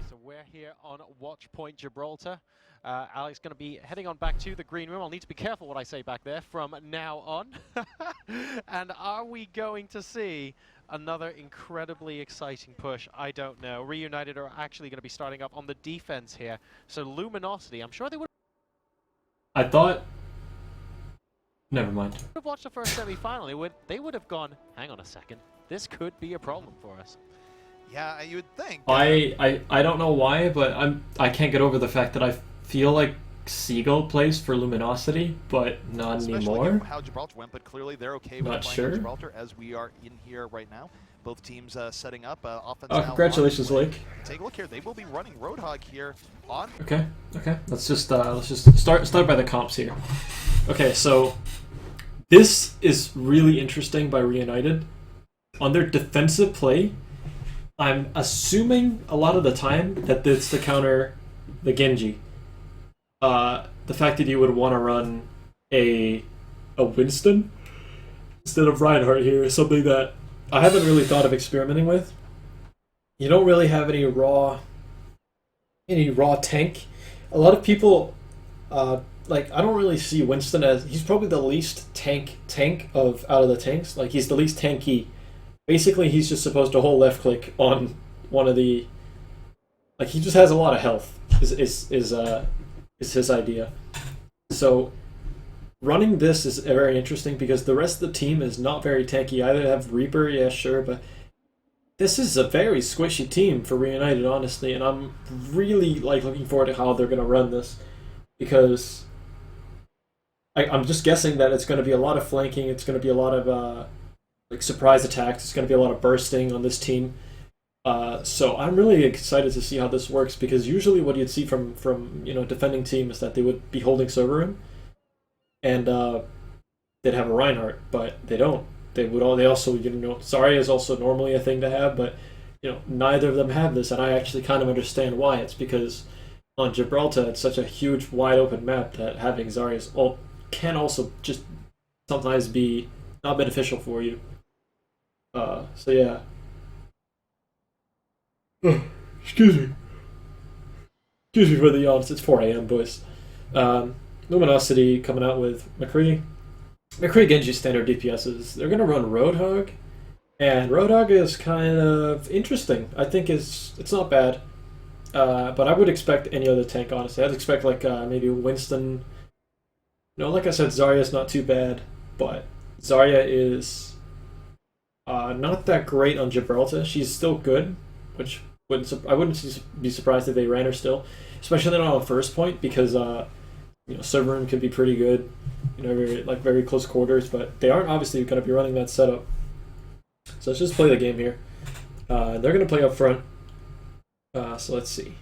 So we're here on Watch Point Gibraltar. Alex going to be heading on back to the green room. I'll need to be careful what I say back there from now on. And are we going to see another incredibly exciting push? I don't know. Reunited are actually going to be starting up on the defense here. So Luminosity, I'm sure they would I thought... Never mind. have watched the first semi-final. They would have gone, hang on a second, this could be a problem for us. Yeah, you would think. I don't know why, but I can't get over the fact that I feel like Seagull plays for Luminosity, but not anymore. Especially how Gibraltar went, but clearly they're okay with Not playing sure. Gibraltar as we are in here right now. Both teams setting up offense. Oh, now congratulations, on. Lake. Take a look here. They will be running Roadhog here on. Okay. Let's just start by the comps here. Okay, so this is really interesting by Reunited. On their defensive play, I'm assuming a lot of the time that it's to counter the Genji. The fact that you would want to run a Winston instead of Reinhardt here is something that I haven't really thought of experimenting with. You don't really have any raw tank. A lot of people like, I don't really see Winston as, he's probably the least tank of out of the tanks. Like, he's the least tanky. Basically, he's just supposed to hold left click on one of the, like, he just has a lot of health. Is his idea. So running this is very interesting because the rest of the team is not very tanky. Either they have Reaper, yeah, sure, but this is a very squishy team for Reunited, honestly, and I'm really looking forward to how they're going to run this because I'm just guessing that it's going to be a lot of flanking. It's going to be a lot of surprise attacks. It's going to be a lot of bursting on this team. So I'm really excited to see how this works because usually what you'd see from defending team is that they would be holding server room and they'd have a Reinhardt, but they don't. They also Zarya is also normally a thing to have, but neither of them have this, and I actually kind of understand why. It's because on Gibraltar it's such a huge wide open map that having Zarya's ult can also just sometimes be not beneficial for you. So yeah. Excuse me for the yawns. It's 4 a.m. boys. Luminosity coming out with McCree Genji standard DPSs. They're gonna run Roadhog, and Roadhog is kind of interesting. I think it's not bad, but I would expect any other tank. Honestly, I'd expect maybe Winston. Like I said, Zarya is not too bad, but Zarya is not that great on Gibraltar. She's still good, which I wouldn't be surprised if they ran her still, especially not on first point because server room can be pretty good, very close quarters, but they aren't obviously going to be running that setup. So let's just play the game here. They're going to play up front. So let's see.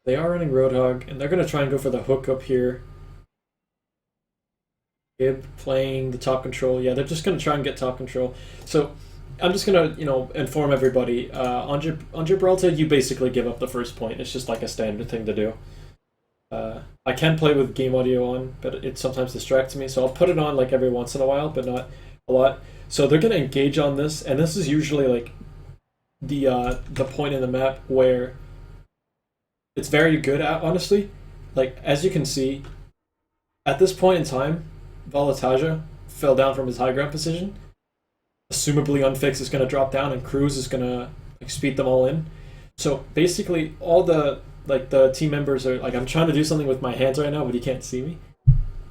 They are running Roadhog, and they're going to try and go for the hook up here. Gib playing the top control. Yeah, they're just going to try and get top control. So I'm just going to, inform everybody. On Gibraltar, you basically give up the first point. It's just like a standard thing to do. I can play with game audio on, but it sometimes distracts me, so I'll put it on every once in a while, but not a lot. So they're going to engage on this, and this is usually the point in the map where it's very good at, honestly. As you can see, at this point in time, Volataja fell down from his high ground position. Assumably Unfix is going to drop down and Cruz is going to speed them all in. So basically all the team members are I'm trying to do something with my hands right now, but you can't see me.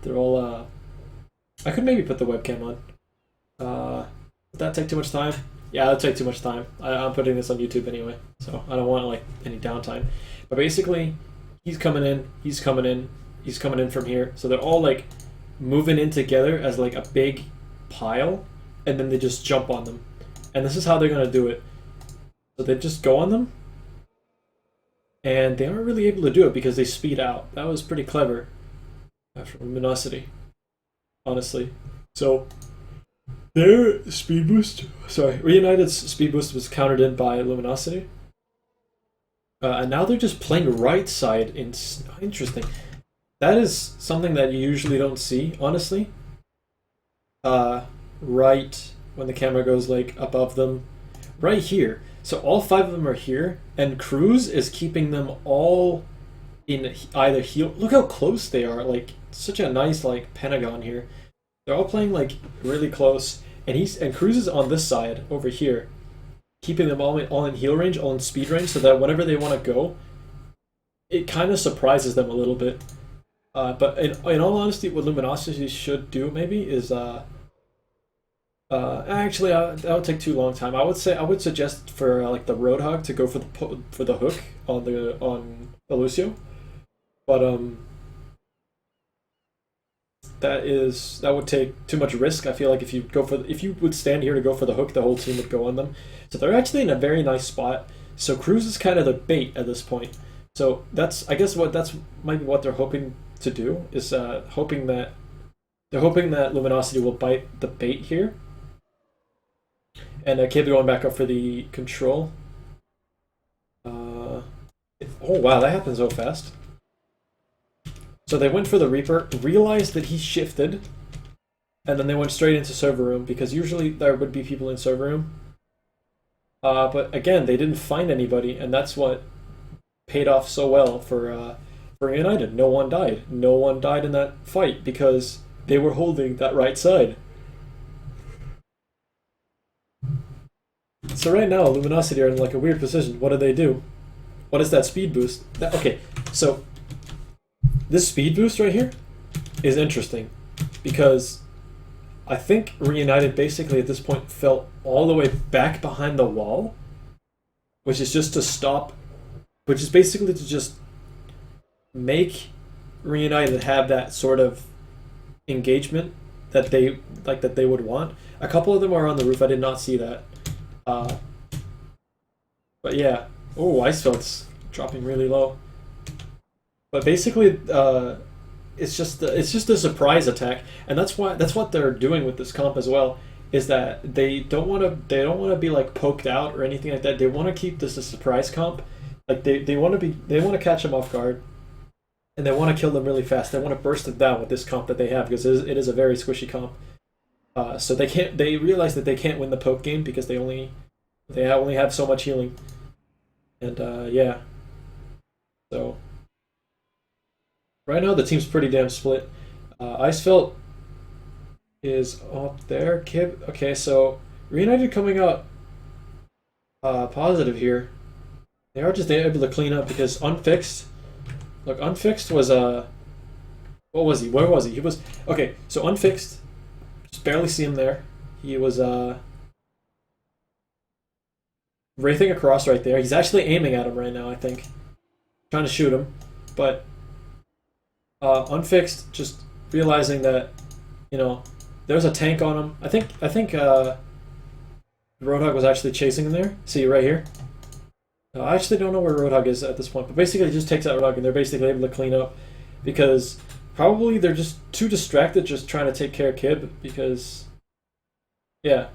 They're all I could maybe put the webcam on. Would that take too much time? Yeah, that'd take too much time. I'm putting this on YouTube anyway, so I don't want any downtime. But basically he's coming in from here. So they're all moving in together as a big pile, and then they just jump on them. And this is how they're going to do it. So they just go on them, and they aren't really able to do it because they speed out. That was pretty clever from Luminosity, honestly. So their speed boost, Reunited's speed boost was countered in by Luminosity. And now they're just playing right side. Interesting. That is something that you usually don't see, honestly. Right when the camera goes above them, right here. So all 5 of them are here, and Cruz is keeping them all in either heal. Look how close they are. Like such a nice like pentagon here. They're all playing like really close, and Cruz is on this side over here, keeping them all in heal range, all in speed range, so that whenever they want to go, it kind of surprises them a little bit. But in all honesty, what Luminosity should do maybe is actually that would take too long time. I would suggest for like the Roadhog to go for the hook on the Lucio, but that would take too much risk. I feel like if you would stand here to go for the hook, the whole team would go on them. So they're actually in a very nice spot. So Cruz is kind of the bait at this point. So I guess might be what they're hoping to do is hoping that Luminosity will bite the bait here. And Kib going back up for the control. Oh wow, that happened so fast. So they went for the Reaper, realized that he shifted, and then they went straight into server room, because usually there would be people in server room. But again, they didn't find anybody, and that's what paid off so well for Reunited. No one died. No one died in that fight, because they were holding that right side. So right now, Luminosity are in like a weird position. What do they do? What is that speed boost? Okay, so this speed boost right here is interesting because I think Reunited basically at this point fell all the way back behind the wall, which is just to stop, which is basically to just make Reunited have that sort of engagement that they would want. A couple of them are on the roof. I did not see that. But yeah. Oh, Icefeld's dropping really low. But basically, it's just a surprise attack, and that's what they're doing with this comp as well. Is that they don't want to be like poked out or anything like that. They want to keep this a surprise comp. Like they want to catch them off guard, and they want to kill them really fast. They want to burst them down with this comp that they have because it is a very squishy comp. So they realize that they can't win the poke game because they only have so much healing, and yeah. So right now the team's pretty damn split. Icefelt is up there. Kib. Okay, so Reunited coming out positive here. They are just able to clean up because Unfixed. Look, Unfixed was what was he? Where was he? He was okay. So Unfixed. Just barely see him there. He was wraithing across right there. He's actually aiming at him right now, I think. Trying to shoot him. But Unfixed just realizing that, you know, there's a tank on him. I think Roadhog was actually chasing him there. See right here? I actually don't know where Roadhog is at this point, but basically he just takes out Roadhog and they're basically able to clean up because probably they're just too distracted just trying to take care of Kib because, yeah.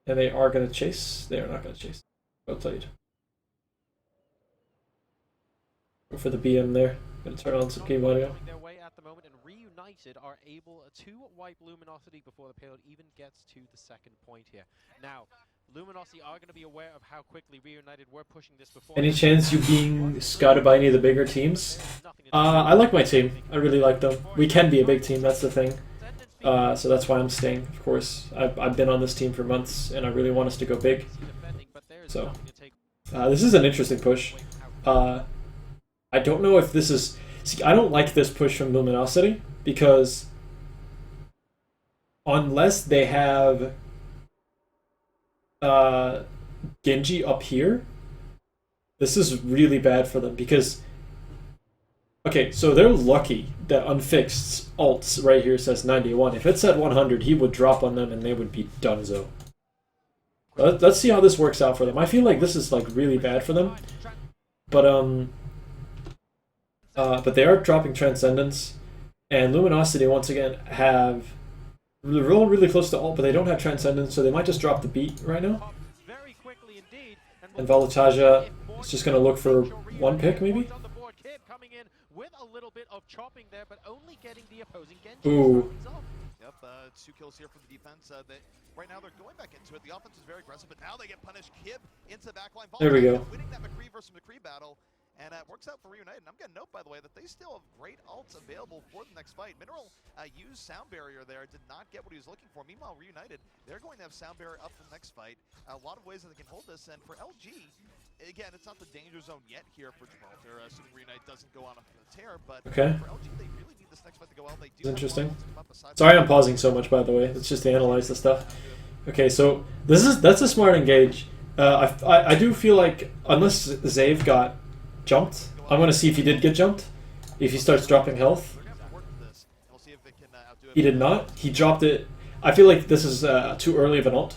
And they are going to chase. They are not going to chase. Well played. Go for the BM there. Going to turn on some game audio. Their way at the moment, and Reunited are able to wipe Luminosity before the payload even gets to the second point here. Now, Luminosity are going to be aware of how quickly Reunited were pushing this before. Any chance you being scouted by any of the bigger teams? I like my team. I really like them. We can be a big team, that's the thing. So that's why I'm staying, of course. I've been on this team for months, and I really want us to go big. So, this is an interesting push. I don't know if this is... See, I don't like this push from Luminosity, because unless they have Genji up here, this is really bad for them, because... Okay, so they're lucky that Unfixed's ults right here says 91. If it's at 100, he would drop on them and they would be donezo. Let's see how this works out for them. I feel like this is like really bad for them. But they are dropping Transcendence, and Luminosity once again have roll really close to ult, but they don't have Transcendence, so they might just drop the beat right now. And Volataja is just gonna look for one pick maybe. With a little bit of chopping there, but only getting the opposing Genji. Ooh. Yep, 2 kills here for the defense. Right now they're going back into it. The offense is very aggressive, but now they get punished. Kib into the backline. There we go. Winning that McCree versus McCree battle. And it works out for Reunited. And I'm going to note, by the way, that they still have great ults available for the next fight. Mineral used Sound Barrier there, did not get what he was looking for. Meanwhile, Reunited, they're going to have Sound Barrier up for the next fight. A lot of ways that they can hold this. And for LG, again, it's not the danger zone yet here for Gibraltar, assuming Reunited doesn't go on a tear. But Okay. for LG, they really need this next fight to go well. They do Interesting. have Sorry I'm pausing so much, by the way. It's just to analyze the stuff. Okay, so that's a smart engage. I do feel like, unless Zave got jumped, I'm going to see if he did get jumped. If he starts dropping health. He did not. He dropped it. I feel like this is too early of an ult.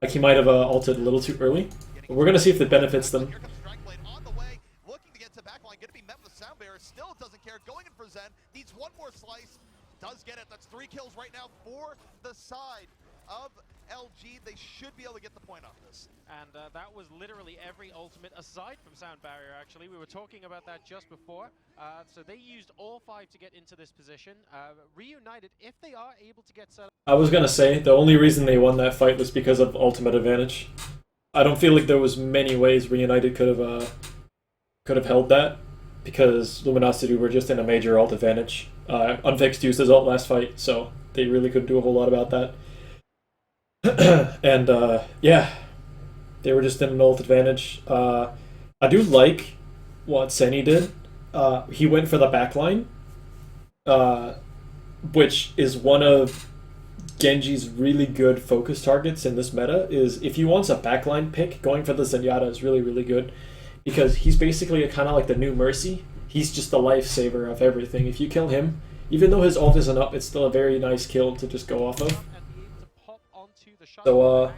Like he might have ulted a little too early. But we're going to see if it benefits them. Here comes Dragonblade on the way, looking to get to backline, going to be met with Sound Barrier. Still doesn't care, going in for Zen. Needs one more slice. Does get it. That's 3 kills right now for the side of LG. They should be able to get the point off this. And that was literally every ultimate aside from Sound Barrier, actually. We were talking about that just before. So they used all 5 to get into this position. Reunited, if they are able to get set up... I was going to say, the only reason they won that fight was because of ultimate advantage. I don't feel like there was many ways Reunited could have held that, because Luminosity were just in a major ult advantage. Unfixed used his ult last fight, so they really couldn't do a whole lot about that. And yeah, they were just in an ult advantage. I do like what Seni did. He went for the backline, which is one of Genji's really good focus targets in this meta. Is if he wants a backline pick, going for the Zenyatta is really, really good, because he's basically kind of like the new Mercy. He's just the lifesaver of everything. If you kill him, even though his ult isn't up, it's still a very nice kill to just go off of. So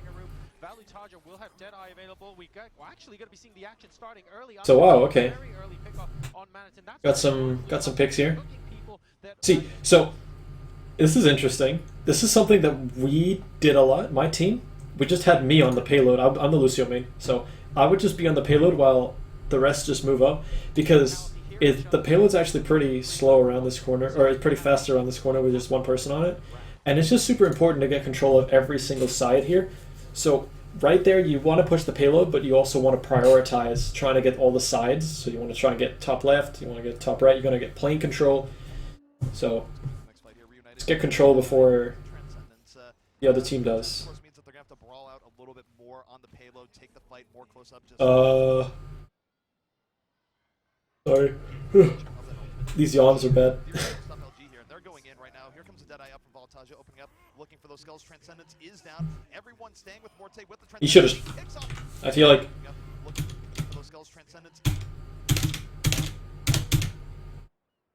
will have Deadeye available. We're actually going to be seeing the action starting early on. So wow, okay. Very early pickup on Manitin. Got some picks here. See, so this is interesting. This is something that we did a lot. My team, we just had me on the payload. I'm the Lucio main, so I would just be on the payload while the rest just move up, because the payload's actually pretty slow around this corner, or it's pretty fast around this corner with just one person on it. And it's just super important to get control of every single side here. So right there, you want to push the payload, but you also want to prioritize trying to get all the sides. So you want to try and get top left, you want to get top right, you're going to get plane control. So let's get control before the other team does. Sorry. These yawns are bad. They're going in right now. Here comes a Deadeye up from Voltaggio, opening up, looking for those skulls. Transcendence is down. Everyone staying with Morte with the He should have. I feel like. Looking for those skulls. Transcendence.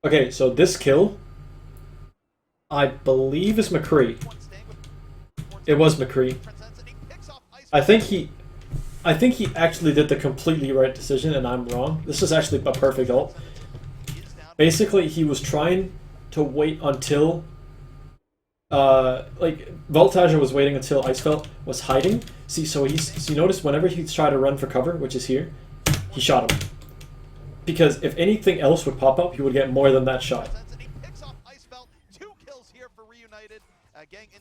Okay, so this kill, I believe, is McCree. It was McCree. I think he actually did the completely right decision, and I'm wrong. This is actually a perfect ult. Basically, he was trying to wait until, like, Voltaggio was waiting until Icefelt was hiding. See, so you notice whenever he tried to run for cover, which is here, he shot him. Because if anything else would pop up, he would get more than that shot.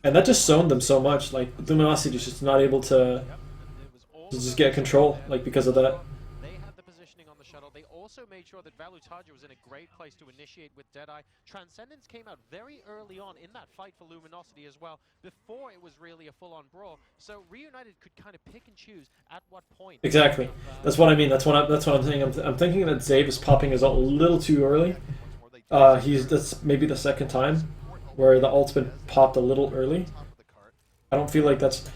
And that just zoned them so much. Like, Luminosity is just not able to just get control, like, because of that. They had the positioning on the shuttle. They also made sure that Voltaggio was in a great place to initiate with Deadeye. Transcendence came out very early on in that fight for Luminosity as well, before it was really a full-on brawl. So Reunited could kind of pick and choose at what point. Exactly. That's what I mean. That's what I'm saying. I'm thinking that Zave is popping his ult a little too early. That's maybe the second time where the ult's been popped a little early. I don't feel like that's...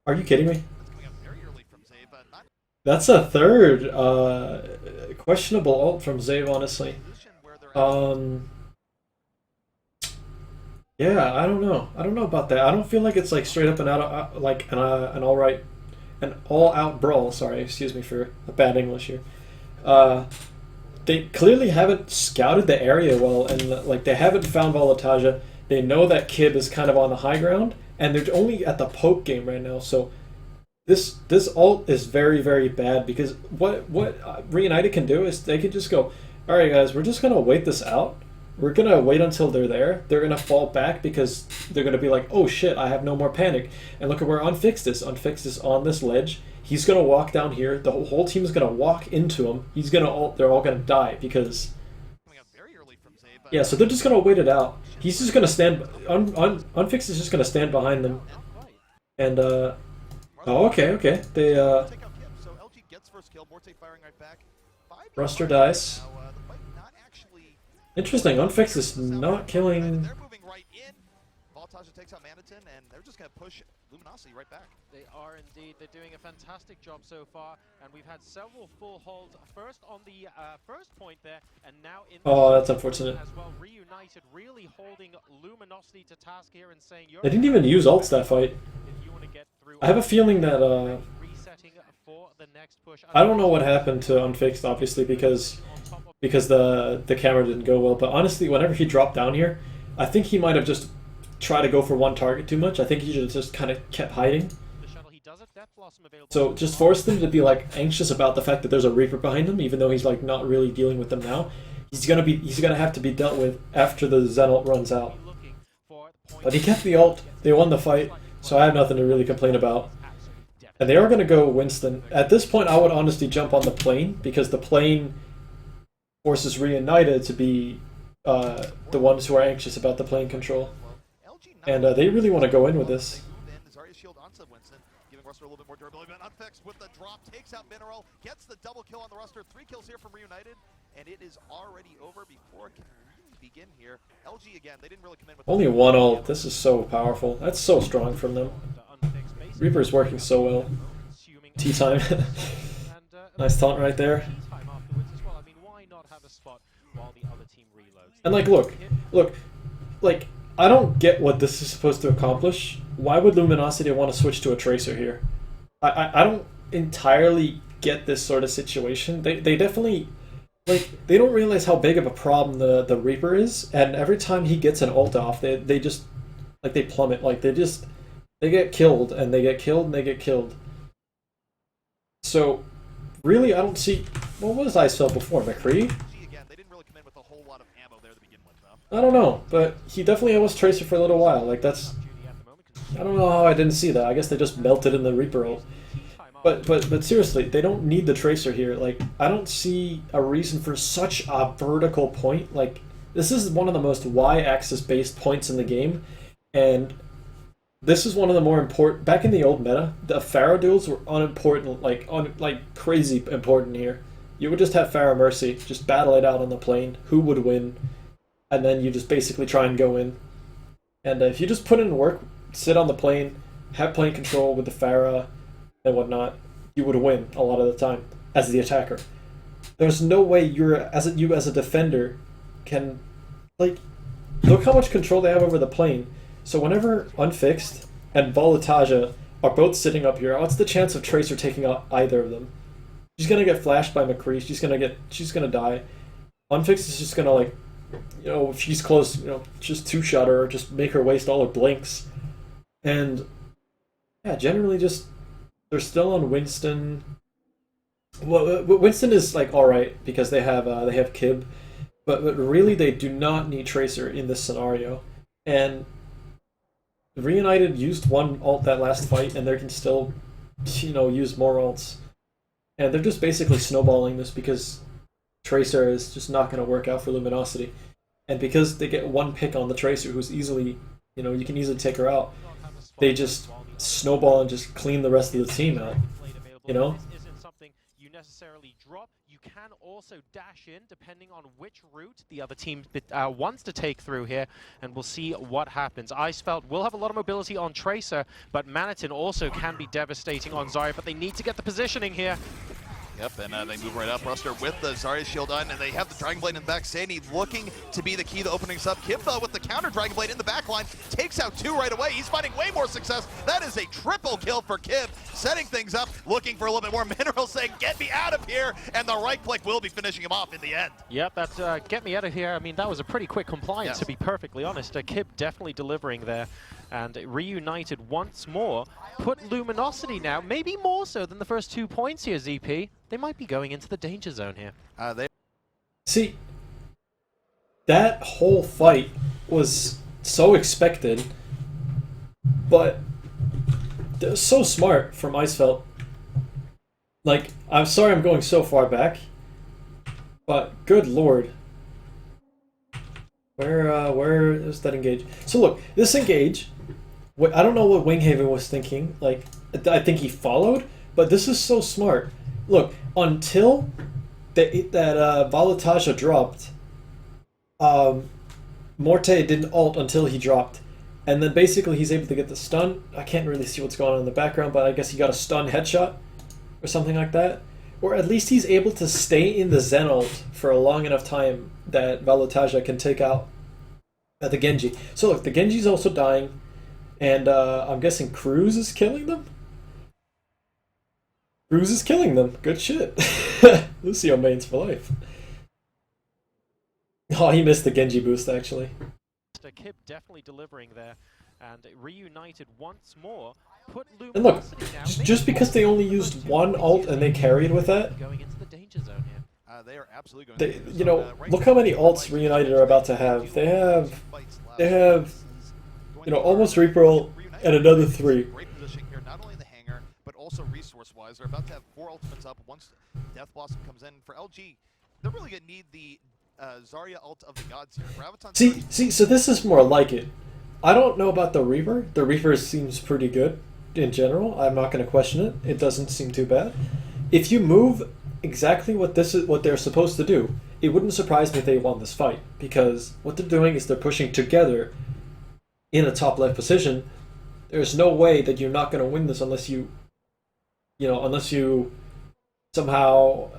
Are you kidding me? That's a third questionable ult from Zave, honestly. Yeah, I don't know. I don't know about that. I don't feel like it's like straight up and out, like an all-out brawl. Sorry, excuse me for the bad English here. They clearly haven't scouted the area well, and like they haven't found Voltaggio. They know that Kib is kind of on the high ground, and they're only at the poke game right now. So this ult is very, very bad, because what Reunited can do is they could just go, all right guys, we're just gonna wait this out. we're gonna wait until they're there. They're gonna fall back because they're gonna be like, oh shit, I have no more panic. And look at where Unfixed is. Unfixed is on this ledge. He's gonna walk down here. The whole team's gonna walk into him. They're all gonna die because. Yeah, so they're just gonna wait it out. He's just gonna stand. Unfixed is just gonna stand behind them. And oh, okay. They Ruster dies. Interesting. Unfixed is not killing. They're moving right in. Voltage takes out Manitin, and they're just going to push Luminosity right back. They are indeed. They're doing a fantastic job so far, and we've had several full holds. First on the first point there, and now in. Oh, that's unfortunate. As well, Reunited really holding Luminosity to task here and saying. They didn't even use ults that fight. If you want to get through. I have a feeling that resetting for the next push. I don't know what happened to Unfixed, obviously, because the camera didn't go well. But honestly, whenever he dropped down here, I think he might have just tried to go for one target too much. I think he should have just kind of kept hiding. So just force them to be like anxious about the fact that there's a Reaper behind him, even though he's like not really dealing with them now. He's gonna have to be dealt with after the Zen ult runs out. But he kept the ult. They won the fight, so I have nothing to really complain about. And they are gonna go Winston. At this point, I would honestly jump on the plane because the plane forces Reunited to be the ones who are anxious about the plane control. And they really want to go in with this. A little bit more durability, but Unfixed with the drop takes out Mineral, gets the double kill on the roster. 3 kills here from Reunited, and it is already over before it can really begin here. LG again, they didn't really come in with only one ult. This is so powerful. That's so strong from them. Reaper's working so well. Tea time. Nice taunt right there. And like, look, like, I don't get what this is supposed to accomplish. Why would Luminosity want to switch to a Tracer here? I don't entirely get this sort of situation. They definitely, like, they don't realize how big of a problem the Reaper is, and every time he gets an ult off, they just, like, they plummet. Like, they get killed, and they get killed, and they get killed. So, really, I don't see... What was Icefell before? McCree? I don't know, but he definitely was Tracer for a little while. Like, that's... I don't know how I didn't see that. I guess they just melted in the Reaper ult. But seriously, they don't need the Tracer here. Like, I don't see a reason for such a vertical point. Like, this is one of the most Y-axis based points in the game, and this is one of the more important... Back in the old meta, the Pharah duels were unimportant, like crazy important here. You would just have Pharah Mercy, just battle it out on the plane, who would win, and then you just basically try and go in. And if you just put in work, sit on the plane, have plane control with the Pharah and whatnot, you would win a lot of the time as the attacker. There's no way you as a defender can, like, look how much control they have over the plane. So whenever Unfixed and Volataja are both sitting up here, what's the chance of Tracer taking out either of them? She's gonna get flashed by McCree. She's gonna die. Unfixed is just gonna, like, you know, if she's close, you know, just two-shot her or just make her waste all her blinks. And yeah, generally just they're still on Winston. Well, Winston is like all right because they have Kib, but really they do not need Tracer in this scenario. And Reunited used one ult that last fight, and they can still, you know, use more ults. And they're just basically snowballing this because Tracer is just not going to work out for Luminosity. And because they get one pick on the Tracer, who's easily, you know, you can easily take her out, they just snowball and just clean the rest of the team out, you know? This isn't something you necessarily drop. You can also dash in depending on which route the other team wants to take through here, and we'll see what happens. Icefeld will have a lot of mobility on Tracer, but Manitin also can be devastating on Zarya, but they need to get the positioning here. Yep, and they move right up. Ruster with the Zarya shield on, and they have the Dragon Blade in the back. Sandy looking to be the key to opening us up. Kipfel with the counter Dragon Blade in the back line takes out 2 right away. He's finding way more success. That is a triple kill for Kib, setting things up, looking for a little bit more mineral, saying, get me out of here, and the right click will be finishing him off in the end. Yep, that's get me out of here. I mean, that was a pretty quick compliance, to be perfectly honest. Kib definitely delivering there. And Reunited once more put Luminosity now, maybe more so than the first 2 points here, ZP. They might be going into the danger zone here. See, that whole fight was so expected, but it was so smart from Icefelt. Like, I'm sorry I'm going so far back, but good lord. Where is that engage? So look, this engage, I don't know what Winghaven was thinking. Like, I think he followed, but this is so smart. Look, until that Valetaja dropped, Morte didn't ult until he dropped. And then basically he's able to get the stun. I can't really see what's going on in the background, but I guess he got a stun headshot or something like that. Or at least he's able to stay in the Zen ult for a long enough time that Valetaja can take out the Genji. So look, the Genji's also dying, and I'm guessing Cruz is killing them? Cruz is killing them. Good shit. Lucio mains for life. Oh, he missed the Genji boost, actually. Kip definitely delivering there, and Reunited once more put And look, Luminosity down. just because they only used one ult and they carried with that, Going into the danger zone here. They are absolutely going they, to you know, look how many ults Reunited are about to have. They have, you know, almost Reaper ult and another 3. Great position here, not only in the hangar, but also resource-wise. They're about to have 4 ultimates up once Death Blossom comes in. For LG, they're really going to need the Zarya ult of the gods here. See, so this is more like it. I don't know about the Reaper. The Reaper seems pretty good in general. I'm not going to question it. It doesn't seem too bad. If you move exactly what they're supposed to do, it wouldn't surprise me if they won this fight, because what they're doing is they're pushing together in a top left position. There's no way that you're not going to win this unless you somehow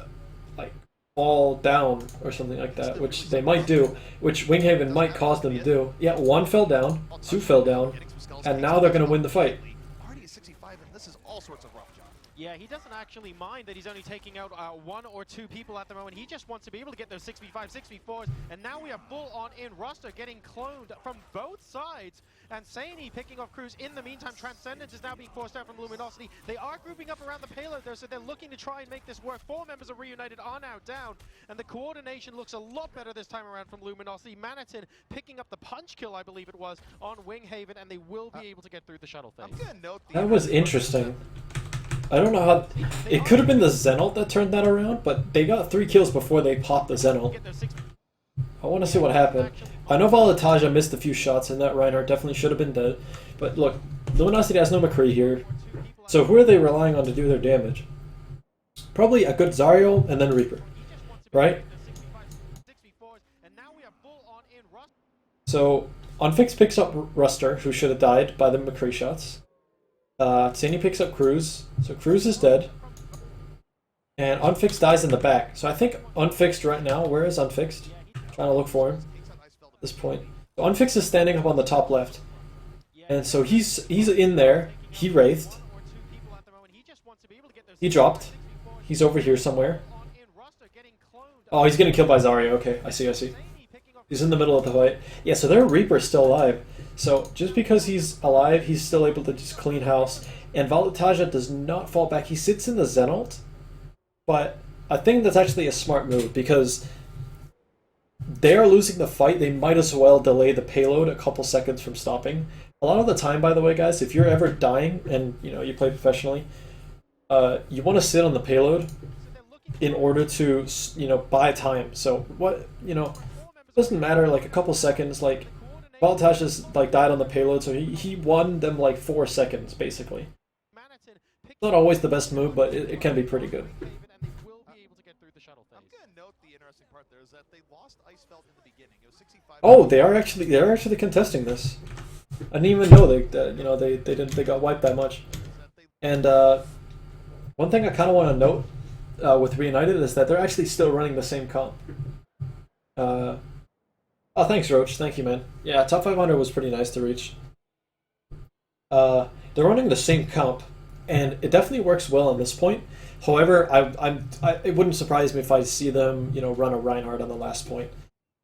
like fall down or something like that, which they might do, which Winghaven might cause them to do. Yeah, 1 fell down, 2 fell down, and now they're going to win the fight. Already 65, and this is all sorts of rough, John. Yeah, he doesn't actually mind that he's only taking out 1 or 2 people at the moment. He just wants to be able to get those 6v5, 6v4s, and now we are full on in roster getting cloned from both sides. And Saini picking off Cruz. In the meantime, Transcendence is now being forced out from Luminosity. They are grouping up around the payload though, so they're looking to try and make this work. 4 members of Reunited are now down, and the coordination looks a lot better this time around from Luminosity. Manatin picking up the punch kill, I believe it was, on Winghaven, and they will be able to get through the shuttle phase. That was interesting. I don't know how... It could have been the Zen ult that turned that around, but they got 3 kills before they popped the Zen ult. I want to see what happened. I know Valetaja missed a few shots, and that Reinhardt definitely should have been dead. But look, Luminosity has no McCree here. So who are they relying on to do their damage? Probably a good Zarya and then Reaper. Right? So, Unfix picks up Ruster, who should have died by the McCree shots. Tsini picks up Cruz, so Cruz is dead. And Unfixed dies in the back. So I think Unfixed right now, where is Unfixed? Trying to look for him at this point. So Unfixed is standing up on the top left. And so he's in there. He wraithed. He dropped. He's over here somewhere. Oh, he's getting killed by Zarya. Okay, I see. He's in the middle of the fight. Yeah, so their Reaper's still alive. So just because he's alive, he's still able to just clean house. And Valetaja does not fall back. He sits in the Zen ult. But I think that's actually a smart move, because they are losing the fight. They might as well delay the payload a couple seconds from stopping. A lot of the time, by the way, guys, if you're ever dying and you play professionally, you want to sit on the payload in order to buy time. So what it doesn't matter, like a couple seconds. Like Valetaja just died on the payload, so he won them like 4 seconds basically. It's not always the best move, but it can be pretty good. Oh, they're actually contesting this. I didn't even know they got wiped that much. And one thing I kind of want to note with Reunited is that they're actually still running the same comp. Oh, thanks, Roach. Thank you, man. Yeah, top 500 was pretty nice to reach. They're running the same comp, and it definitely works well on this point. However, it wouldn't surprise me if I see them, run a Reinhardt on the last point.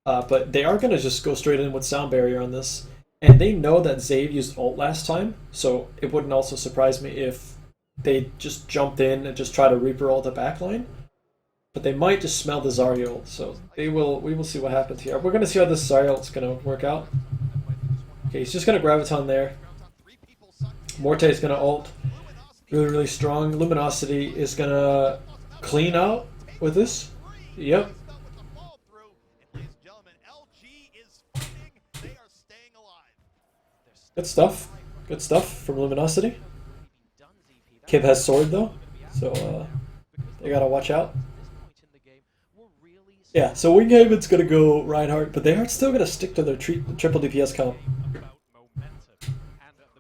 But they are going to just go straight in with Sound Barrier on this. And they know that Zave used ult last time, so it wouldn't also surprise me if they just jumped in and just try to Reaper ult the backline. But they might just smell the Zarya ult, so we will see what happens here. We're gonna see how this Zarya ult's gonna work out. Okay, he's just gonna Graviton there. Morte's gonna ult really strong. Luminosity is gonna clean out with this. Yep. Good stuff. Good stuff from Luminosity. Kib has sword though, so they gotta watch out. Yeah, so Winghaven's gonna go Reinhardt, but they are still gonna stick to their triple DPS comp. The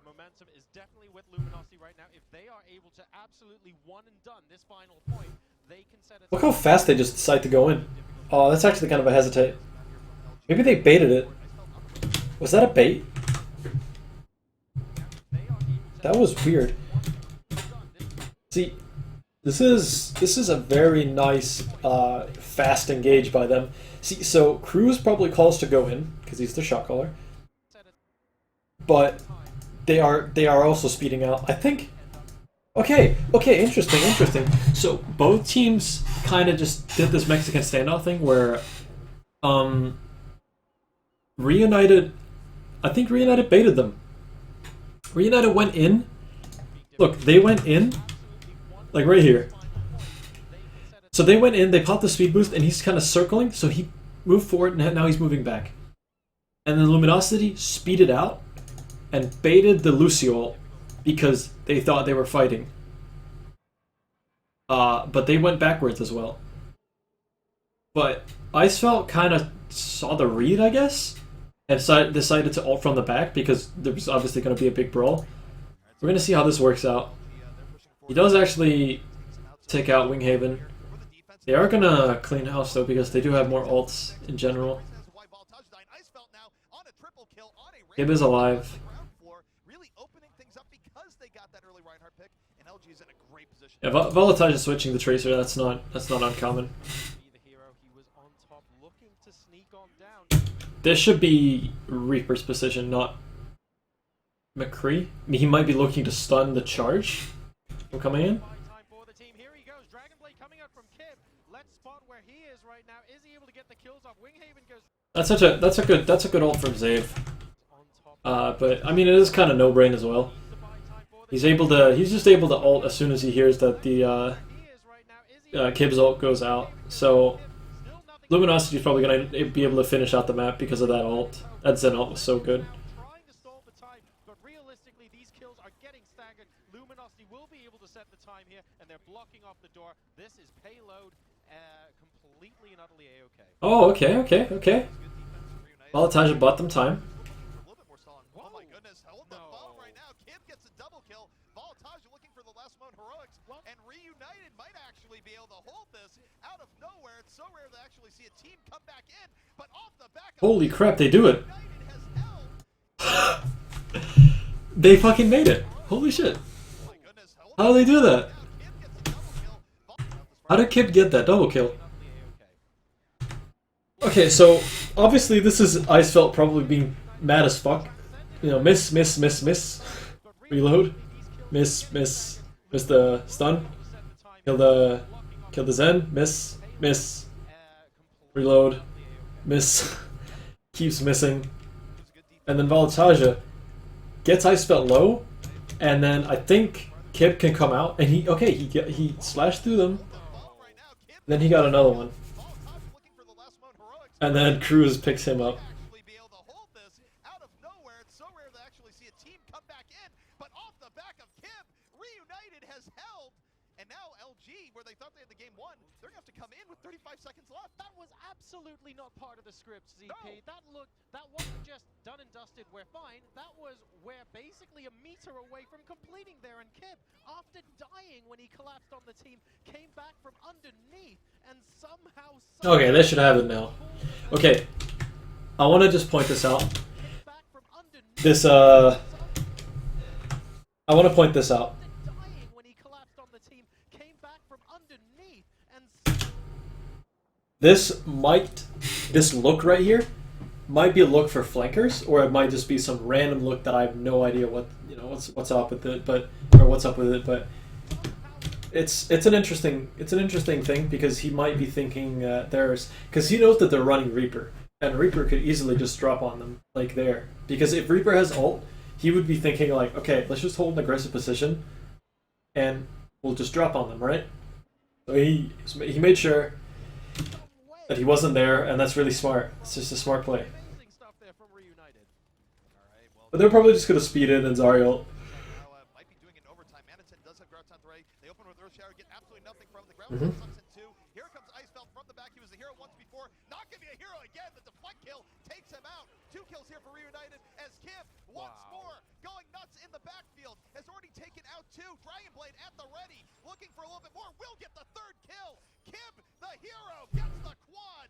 momentum is definitely with Luminosity right now. If they are able to absolutely one and done this final point, they can set it. Look how fast they just decide to go in. Oh, that's actually kind of a hesitate. Maybe they baited it. Was that a bait? That was weird. See, this is a very nice fast engage by them. See, so Cruz probably calls to go in because he's the shot caller, but they are also speeding out. I think. Okay, interesting. So both teams kind of just did this Mexican standoff thing where, Reunited. I think Reunited baited them. Reunited went in. Look, they went in. Like right here. So they went in, they popped the speed boost, and he's kind of circling, so he moved forward, and now he's moving back. And then Luminosity speeded out and baited the Lucio because they thought they were fighting. But they went backwards as well. But Icefelt kind of saw the read, I guess, and decided to ult from the back because there was obviously going to be a big brawl. We're going to see how this works out. He does actually take out Winghaven. They are going to clean house though because they do have more ults in general. Gib is alive. Yeah, Volatage is switching the Tracer. That's not uncommon. This should be Reaper's position, not McCree. I mean, he might be looking to stun the charge from coming in. That's a good ult from Zave. But I mean, it is kind of no brain as well. He's just able to ult as soon as he hears that the Kib's ult goes out. So Luminosity is probably going to be able to finish out the map because of that ult. That Zen ult was so good. Luminosity will be able to set the time here, and they're blocking off the door. This is payload completely and utterly A-OK. Oh, okay. Volatage bought them time. Oh my goodness, hold the phone right now. Kib gets a double kill. Volatage looking for the last moment heroics, and Reunited might actually be able to hold this out of nowhere. It's so rare to actually see a team come back in, but off the back of holy crap, they do it. They fucking made it. Holy shit. How do they do that? How did Kib get that double kill? Okay, so obviously this is Icefelt probably being mad as fuck. You know, miss. Reload. Miss the stun. Kill the Zen. Miss. Reload. Miss. Keeps missing. And then Volatage gets Icefelt low, and then I think Kib can come out, and he slashed through them. Then he got another one, and then Cruz picks him up. Absolutely not part of the script, ZP. No. That wasn't just done and dusted, we're fine. That was we're basically a meter away from completing there, and Kib, after dying when he collapsed on the team, came back from underneath and somehow... Okay, they should have it now. Okay, I want to just point this out. I want to point this out. This look right here might be a look for flankers, or it might just be some random look that I have no idea what's up with it, but it's an interesting thing because he might be thinking because he knows that they're running Reaper, and Reaper could easily just drop on them like there. Because if Reaper has ult, he would be thinking like, okay, let's just hold an aggressive position, and we'll just drop on them, right? So he made sure that he wasn't there, and that's really smart. It's just a smart play. Amazing stuff there from Reunited. Alright, well, But they're probably just gonna speed in and Zariel. now, might be doing it in overtime. Maniton does have Grouch on 3. They open with Earth Shower, get absolutely nothing from the ground. Mhm. Sucks in 2. Here comes Icefeld from the back. He was a hero once before. Not gonna be a hero again. The deflect kill takes him out. 2 kills here for Reunited as Kim once more going nuts in the backfield. Has already taken out 2. Dragon Blade at the ready. Looking for a little bit more. Will get the 3rd kill. Kim, the hero, gets the quad.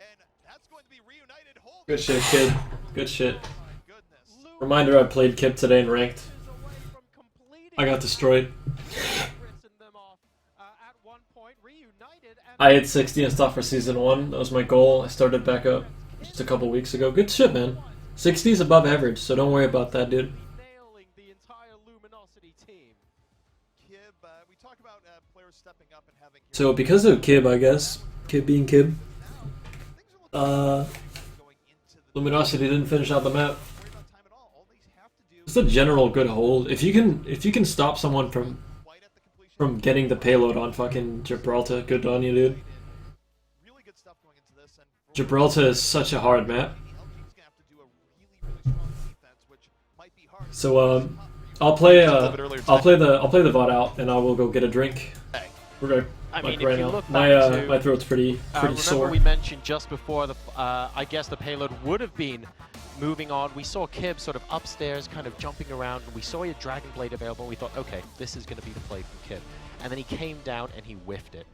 And that's going to be Reunited holding. Good shit, kid. Good shit. Oh my goodness. Reminder, I played Kip today in ranked. I got destroyed. I had 60 and stuff for season 1. That was my goal. I started back up just a couple weeks ago. Good shit, man. 60 is above average, so don't worry about that, dude. Nailing the entire Luminosity team. Kib, we talk about players stepping up and having. So because of Kib, I guess, Kib being Kib, Going into the Luminosity didn't finish out the map. worry about time at all. All they have to do It's a general good hold. If you can stop someone from White at the completion. getting the payload on fucking Gibraltar, good on you, dude. Really good stuff going into this, and for Gibraltar is such a hard map. LG's gonna have to do a really strong defense, which might be hard. So I'll play A little bit earlier I'll play the VOD out, and I will go get a drink. Hey. We're good. I Like mean, right if you now, look my back to, my throat's pretty remember sore. we mentioned just before the, I guess the payload would have been moving on. We saw Kib sort of upstairs, kind of jumping around, and we saw your Dragon Blade available. We thought, okay, this is going to be the play from Kib. And then he came down and he whiffed it.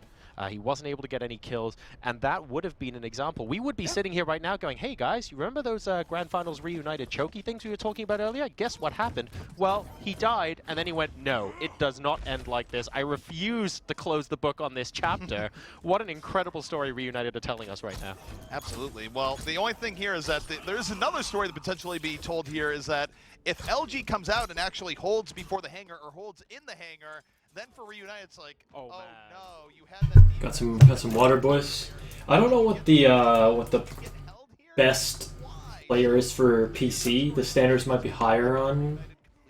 He wasn't able to get any kills, and that would have been an example. We would be sitting here right now going, hey guys, you remember those Grand Finals Reunited chokey things we were talking about earlier? Guess what happened? Well, he died, and then he went, no, it does not end like this. I refuse to close the book on this chapter. What an incredible story Reunited are telling us right now. Absolutely. Well, the only thing here is that there's another story that potentially be told here is that if LG comes out and actually holds before the hangar or holds in the hangar, then for Reunited it's like, Oh, man. no, you had that. Got some water, boys. I don't know what the Get held here? best Why? player is for PC. The standards might be higher on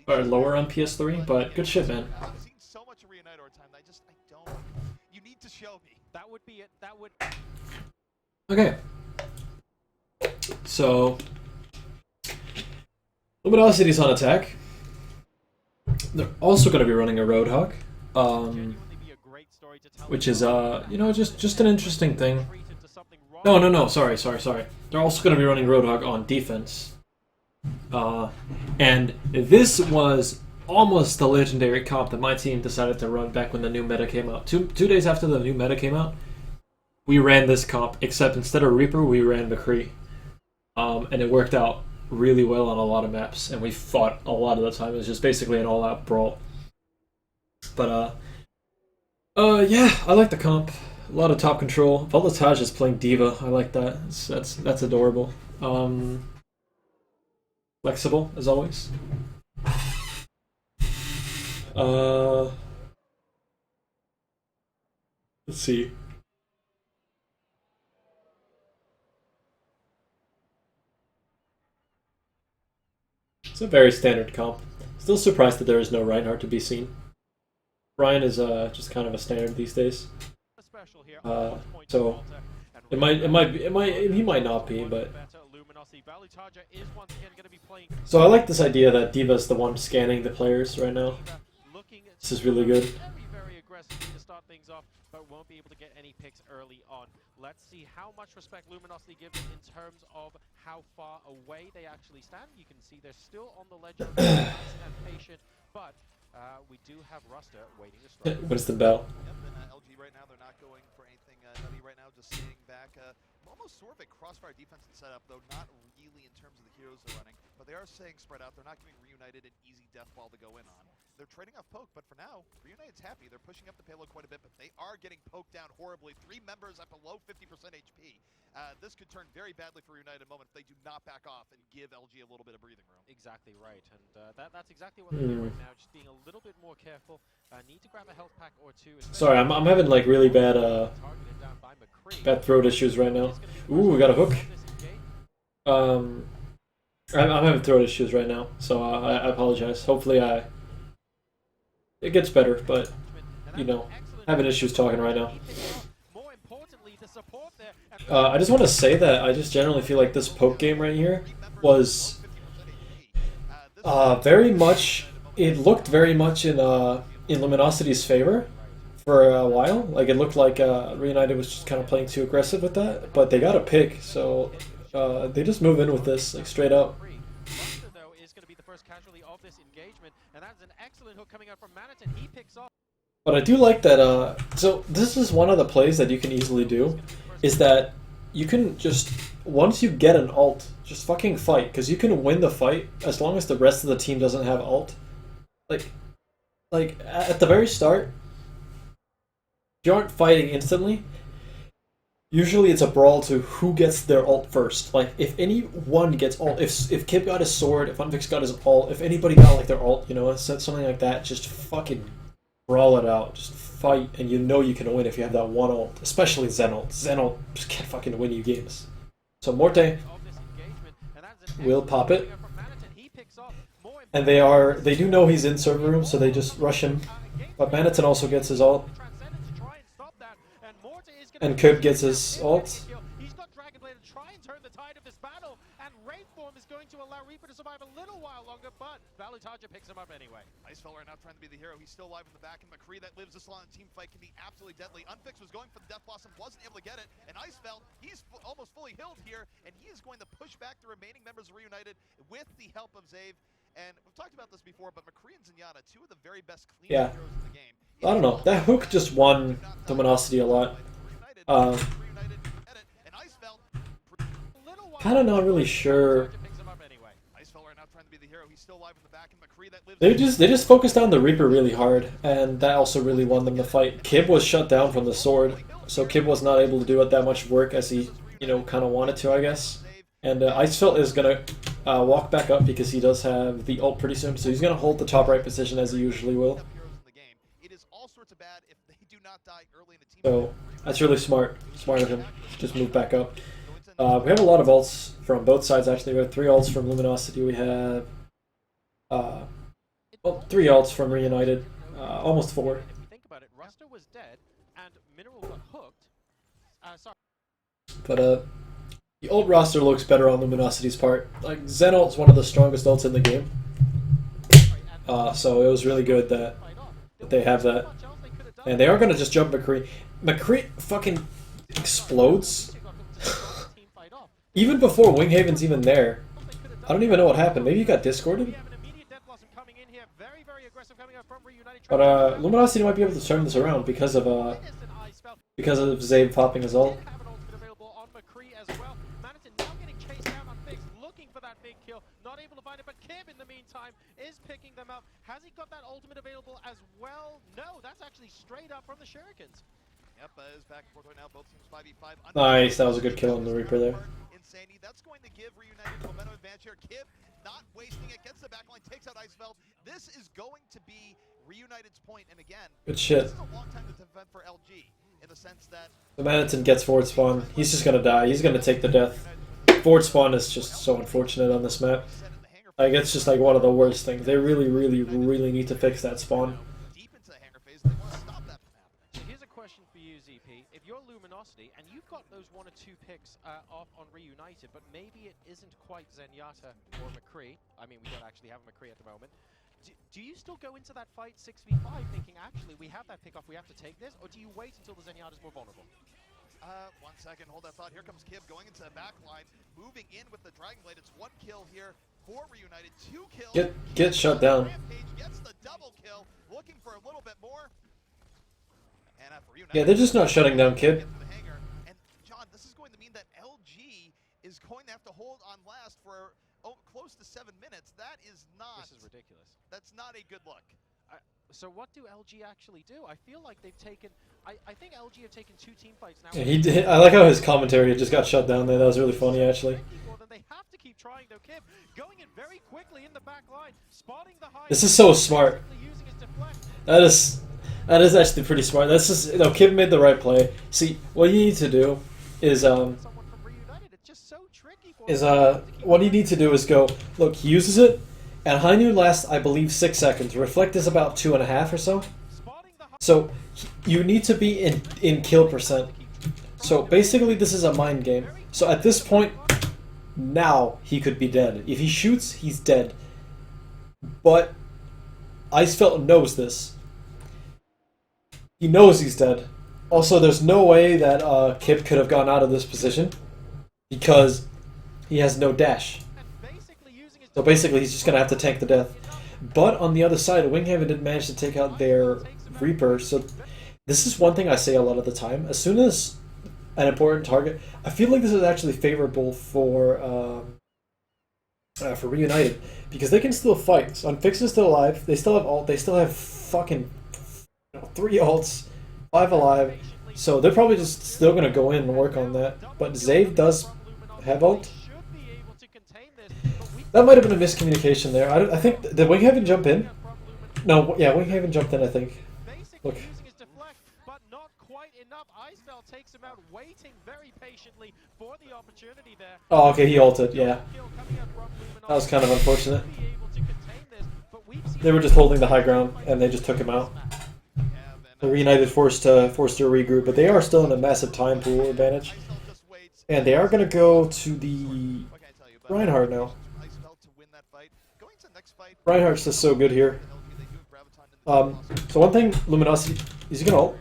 or lower on PS3, but good shit, man. I've seen so much of Reunited over time that I don't. You need to show me. That would be it. That would... Okay. So Luminosity's on attack. They're also going to be running a Roadhog, genuinely be a great story to tell. which is you know, just an interesting thing. Treated to something wrong. No, sorry. They're also going to be running Roadhog on defense. And this was almost the legendary comp that my team decided to run back when the new meta came out. Two days after the new meta came out, we ran this comp, except instead of Reaper, we ran McCree. And it worked out really well on a lot of maps, and we fought a lot of the time. It was just basically an all-out brawl. But, yeah, I like the comp. A lot of top control. Voltage is playing Diva. I like that. That's adorable. Flexible, as always. Let's see. It's a very standard comp. Still surprised that there is no Reinhardt to be seen. Ryan is just kind of a standard these days. Special here. So he might not be, but so I like this idea that Diva's the one scanning the players right now. This is really good. Very aggressively to start things off, but won't be able to get any picks early on. Let's see how much respect Luminosity gives in terms of how far away they actually stand. You can see they're still on the ledge, and patient, but we do have Ruster waiting to strike. What's the bell? Yep, and LG right now, they're not going for anything nutty right now, just sitting back. Almost sort of a crossfire defense and setup, though not really in terms of the heroes they're running. But they are staying spread out. They're not giving Reunited an easy death ball to go in on. They're trading off poke, but for now, Reunited's happy. They're pushing up the payload quite a bit, but they are getting poked down horribly. 3 members at below 50% HP. This could turn very badly for Reunited in a moment if they do not back off and give LG a little bit of breathing room. Exactly right, and that's exactly what they're doing right now, just being a little bit bit more careful. Need to grab a health pack or two. Sorry, I'm having like really bad Targeted down by McCree. bad throat issues right now. Ooh, we got a hook. I'm having throat issues right now, so I apologize. Hopefully it gets better, but you know, having issues talking right now. I just want to say that I just generally feel like this poke game right here was very much. It looked very much in Luminosity's favor for a while. Like it looked like Reunited was just kind of playing too aggressive with that, but they got a pick, so they just move in with this like straight up. But I do like that. So this is one of the plays that you can easily do, is that you can just once you get an ult, just fucking fight, because you can win the fight as long as the rest of the team doesn't have ult. Like at the very start, if you aren't fighting instantly, usually it's a brawl to who gets their ult first. Like if anyone gets ult, if Kip got his sword, if Unfix got his ult, if anybody got like their ult, you know, something like that, just fucking brawl it out, just fight, and you know you can win if you have that one ult, especially Zen ult. Zen ult just can't fucking win you games. So Morte will pop it. And they do know he's in server room, so they just rush him. But Maniton also gets his ult. And Kib gets his ult. Picks him up anyway. Icefeller now trying to be the hero. He's still alive in the back, and McCree that lives this long in team fight can be absolutely deadly. Unfix was going for the Death Blossom, wasn't able to get it, and Icefell, he's almost fully healed here, and he is going to push back the remaining members of Reunited with the help of Zave. And we've talked about this before, but McCree and Zenyatta, two of the very best clean heroes in the game. I don't know. That hook just won Luminosity a lot. Kind of not really sure. They just focused on the Reaper really hard, and that also really won them the fight. Kib was shut down from the sword, so Kib was not able to do it that much work as he, you know, kind of wanted to, I guess. And Icefelt is gonna walk back up because he does have the ult pretty soon, so he's gonna hold the top right position as he usually will. So that's really smart of him. Just move back up. We have a lot of ults from both sides actually. We have 3 ults from Luminosity. We have well, 3 ults from Reunited. Almost 4. Think about it. Ruster was dead, and Mineral got hooked. Sorry. But the ult roster looks better on Luminosity's part. Like Zen ult's one of the strongest ults in the game. So it was really good that they have that. And they are gonna just jump McCree. McCree fucking explodes. Even before Winghaven's even there. I don't even know what happened. Maybe he got discorded? But Luminosity might be able to turn this around because of Zabe popping his ult. Not able to find it, but Kib in the meantime is picking them up. Has he got that ultimate available as well? No, that's actually straight up from the Shurikens. Yep, is back and forth right now. Both teams 5v5. Nice, that was a good kill on the Reaper there. Insanity. That's going to give Reunited momentum advantage here. Kib not wasting it, gets the backline, takes out Icefeld. This is going to be Reunited's point, and again, good shit. This is a long time to defend for LG in the sense that the Maniton gets forward spawn. He's just gonna die. He's gonna take the death. Forward spawn is just so unfortunate on this map. Like it's just like one of the worst things. They really need to fix that spawn. For you, ZP, if you're Luminosity and you've got those 1 or 2 picks off on Reunited, but maybe it isn't quite Zenyatta or McCree. I mean, we don't actually have a McCree at the moment. Do you still go into that fight 6v5 thinking, actually, we have that pick off, we have to take this? Or do you wait until the Zenyatta's more vulnerable? 1 second, hold that thought. Here comes Kib going into the back line, moving in with the Dragon Blade. It's 1 kill here for Reunited, 2 kills. Get shut down. Rampage gets the double kill, looking for a little bit more. Yeah, they're just not shutting down Kib. And John, this is going to mean that LG is going to have to hold on last for close to 7 minutes. That is not. This is ridiculous. That's not a good look. So what do LG actually do? I feel like they've taken. I think LG have taken 2 team fights now. Yeah, he did. I like how his commentary just got shut down there. That was really funny, actually. They have to keep trying though. Kib going in very quickly in the back line, spotting the high. This is so smart. That is actually pretty smart. That's just Kib made the right play. See, what you need to do is what you need to do is go look. He uses it, and high noon lasts I believe 6 seconds. Reflect is about 2.5 or so. So you need to be in kill percent. So basically, this is a mind game. So at this point, now he could be dead. If he shoots, he's dead. But Icefelt knows this. He knows he's dead. Also, there's no way that Kip could have gone out of this position because he has no dash. So basically, he's just gonna have to tank the death. But on the other side, Winghaven did manage to take out their Reaper. So this is one thing I say a lot of the time. As soon as an important target, I feel like this is actually favorable for Reunited because they can still fight. So Unfixed is still alive. They still have ult. They still have fucking 3 ults, 5 alive. So they're probably just still gonna go in and work on that. But Zave does have ult. That might have been a miscommunication there. I think did Winghaven jump in? No, yeah, Winghaven jumped in. I think. Look. Oh, okay, he ulted. Yeah, that was kind of unfortunate. They were just holding the high ground, and they just took him out. The Reunited forced to regroup, but they are still in a massive time pool advantage, and they are going to go to the Reinhardt now. Reinhardt's just so good here. So one thing, Luminosity, is he gonna ult?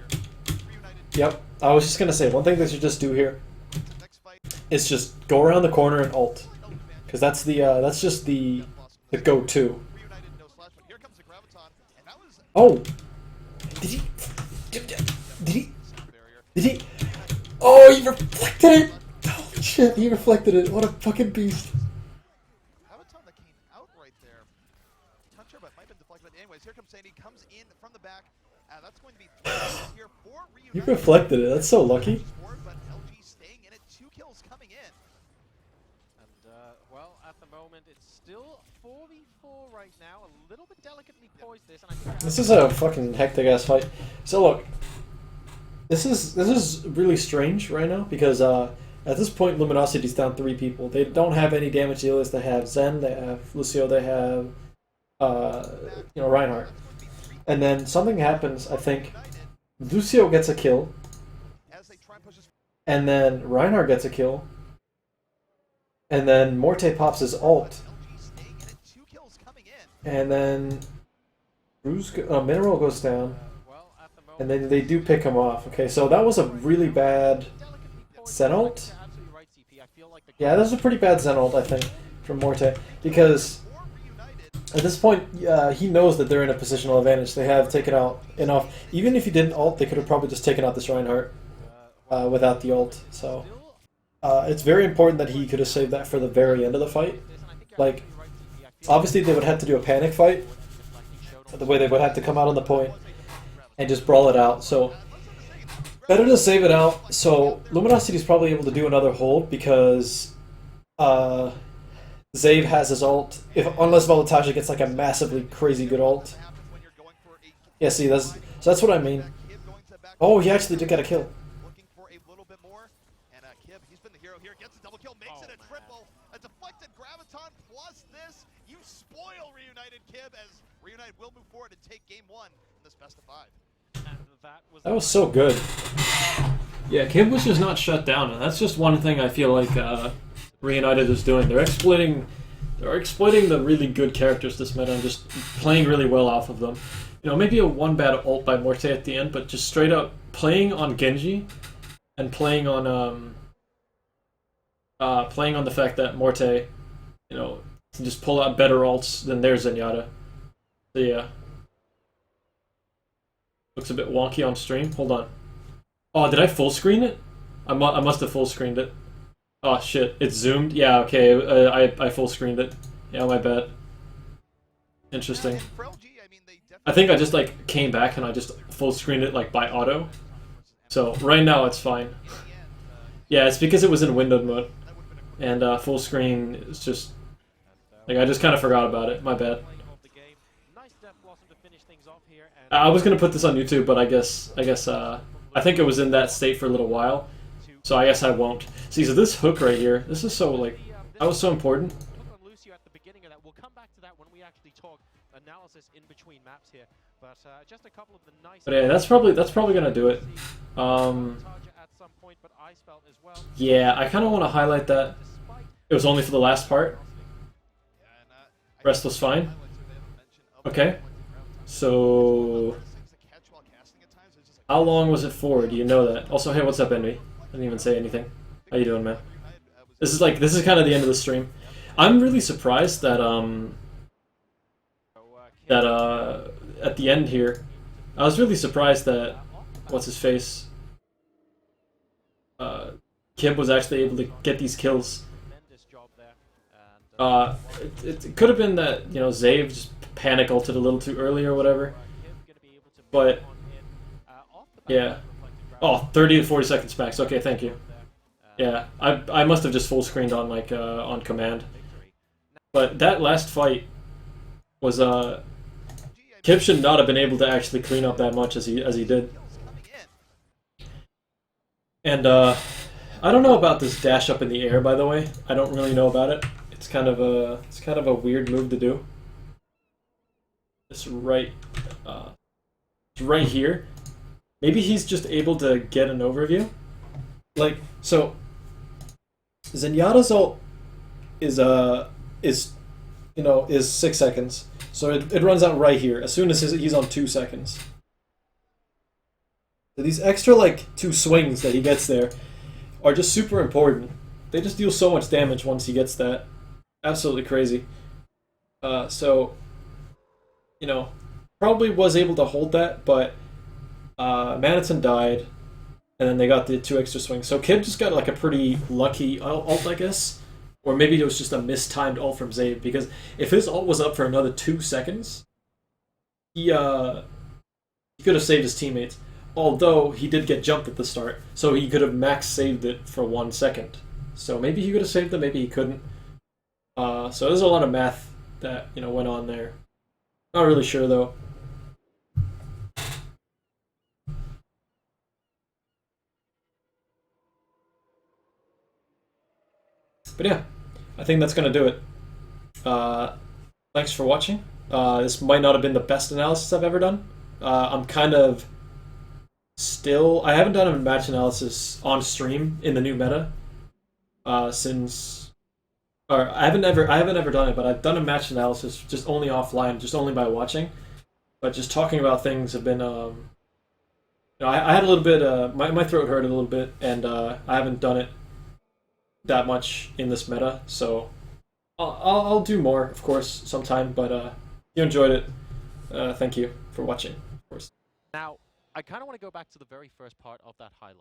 Yep. I was just gonna say one thing they should just do here is just go around the corner and ult, because that's just the go-to. Oh, did he? Oh, he reflected it! Holy shit, he reflected it! What a fucking beast! You reflected it. That's so lucky. Well, at the moment, it's still 4v4 right now. A little bit delicately poised this, and I think this is a fucking hectic ass fight. So look, this is really strange right now because at this point, Luminosity's down 3 people. They don't have any damage dealers. They have Zen. They have Lucio. They have Reinhardt. And then something happens. I think Lucio gets a kill, and then Reinhardt gets a kill, and then Morte pops his ult, and then Mineral goes down, and then they do pick him off. Okay, so that was a really bad Zen ult. Yeah, that was a pretty bad Zen ult, I think, from Morte, because at this point, he knows that they're in a positional advantage. They have taken out enough. Even if he didn't ult, they could have probably just taken out this Reinhardt without the ult. So it's very important that he could have saved that for the very end of the fight. Like, obviously they would have to do a panic fight, the way they would have to come out on the point and just brawl it out. So better to save it out. So Luminosity is probably able to do another hold because Zave has his ult, unless Volataja gets like a massively crazy good ult. Yeah, see, that's what I mean. Oh, he actually did get a kill. He's been the hero here, gets a double kill, makes it a triple. A deflected Graviton plus this. You spoil Reunited, Kib, as Reunited will move forward and take game 1 in this best of 5. That was so good. Yeah, Kib was just not shut down, and that's just one thing I feel like Reunited is doing. They're exploiting the really good characters this meta and just playing really well off of them. You know, maybe a one bad ult by Morte at the end, but just straight up playing on Genji and playing on the fact that Morte, can just pull out better ults than their Zenyatta. So yeah. Looks a bit wonky on stream. Hold on. Oh, did I full screen it? I must have full screened it. Oh shit, it's zoomed? Yeah, okay, I full screened it. Yeah, my bad. Interesting. I think I just came back and I just full screened it by auto. So right now it's fine. Yeah, it's because it was in windowed mode. And full screen is just I just kind of forgot about it. My bad. I was gonna put this on YouTube, but I think it was in that state for a little while, so I guess I won't. See, so this hook right here, this is so like, that was so important. We'll come back to that when we actually talk analysis in between maps here. But just a couple of the nice. But yeah, that's probably gonna do it. Yeah, I kind of want to highlight that it was only for the last part. Rest was fine. Okay. So, how long was it for? Do you know that? Also, hey, what's up, Envy? I didn't even say anything. How you doing, man? This is kind of the end of the stream. I'm really surprised that at the end here, I was really surprised that what's his face, Kib was actually able to get these kills. It could have been that, you know, Zave just panic ulted a little too early or whatever. But yeah. Oh, 30 to 40 seconds max. Okay, thank you. Yeah, I must have just full screened on like on command. But that last fight was Kip should not have been able to actually clean up that much as he did. And I don't know about this dash up in the air, by the way. I don't really know about it. It's kind of a weird move to do. It's right here. Maybe he's just able to get an overview. Like, so Zenyatta's ult is 6 seconds. So it runs out right here as soon as he's on 2 seconds. So these extra like 2 swings that he gets there are just super important. They just deal so much damage once he gets that. Absolutely crazy. So, you know, probably was able to hold that, but Manatson died, and then they got the 2 extra swings. So Kib just got like a pretty lucky ult, I guess. Or maybe it was just a mistimed ult from Zabe, because if his ult was up for another 2 seconds, he could have saved his teammates. Although he did get jumped at the start, so he could have max saved it for 1 second. So maybe he could have saved them, maybe he couldn't. So there's a lot of math that, you know, went on there. Not really sure though. But yeah, I think that's gonna do it. Thanks for watching. This might not have been the best analysis I've ever done. I'm kind of I haven't done a match analysis on stream in the new meta I haven't ever done it, but I've done a match analysis just only offline, just only by watching. But just talking about things have been, I had a little bit, my throat hurt a little bit, and I haven't done it that much in this meta, so I'll do more, of course, sometime. But if you enjoyed it, thank you for watching, of course. Now, I kind of want to go back to the very first part of that highlight.